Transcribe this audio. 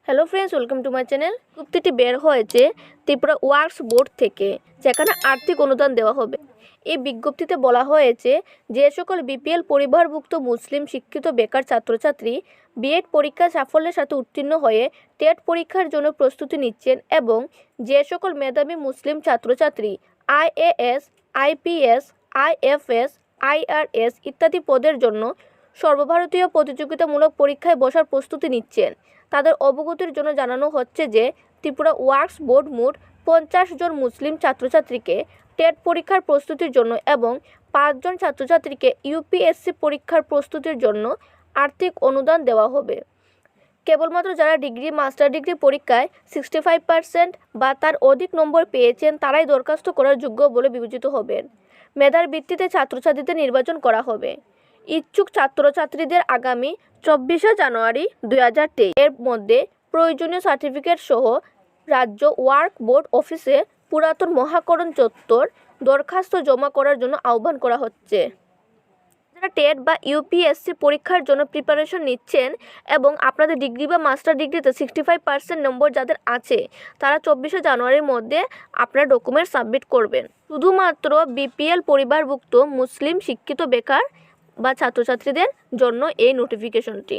Hello friends, welcome to my channel. বিজ্ঞপ্তিটি বের হয়েছে ত্রিপুরা ওয়ার্কস বোর্ড থেকে, যেখানে আর্থিক অনুদান দেওয়া হবে। এই বিজ্ঞপ্তিতে বলা হয়েছে যে সকল বিপিএল পরিবারভুক্ত মুসলিম শিক্ষিত বেকার ছাত্রছাত্রী বিএড পরীক্ষায় সাফল্যের সাথে উত্তীর্ণ হয়ে টেট পরীক্ষার জন্য প্রস্তুতি নিচ্ছেন এবং যে সকল মেধাবী মুসলিম ছাত্রছাত্রী আইএএস, আইপিএস, আইএফএস, আইআরএস ইত্যাদি পদের জন্য সর্বভারতীয় প্রতিযোগিতামূলক পরীক্ষায় বসার প্রস্তুতি নিচ্ছেন, তাদের অবগতির জন্য জানানো হচ্ছে যে ত্রিপুরা ওয়ার্কস বোর্ড মোট 50 জন মুসলিম ছাত্রছাত্রীকে টেট পরীক্ষার প্রস্তুতির জন্য এবং 5 জন ছাত্রছাত্রীকে ইউপিএসসি পরীক্ষার প্রস্তুতির জন্য আর্থিক অনুদান দেওয়া হবে। কেবলমাত্র যারা ডিগ্রি, মাস্টার ডিগ্রি পরীক্ষায় 65% বা তার অধিক নম্বর পেয়েছেন তারাই দরখাস্ত করার যোগ্য বলে বিবেচিত হবেন। মেধার ভিত্তিতে ছাত্রছাত্রীদের নির্বাচন করা হবে। ইচ্ছুক ছাত্রছাত্রীদের আগামী 24শে জানুয়ারি 2023 এর মধ্যে প্রয়োজনীয় সার্টিফিকেট সহ রাজ্য ওয়ার্ক বোর্ড অফিসে পুরাতন মহাকরণ চত্বর দরখাস্ত জমা করার জন্য আহ্বান করা হচ্ছে। যারা টেট বা ইউপিএসসি পরীক্ষার জন্য প্রিপারেশন নিচ্ছেন এবং আপনাদের ডিগ্রি বা মাস্টার ডিগ্রিতে 65% নম্বর যাদের আছে, তারা 24শে জানুয়ারির মধ্যে আপনার ডকুমেন্ট সাবমিট করবেন। শুধুমাত্র বিপিএল পরিবারভুক্ত মুসলিম শিক্ষিত বেকার বা ছাত্রছাত্রীদের জন্য এই নোটিফিকেশনটি।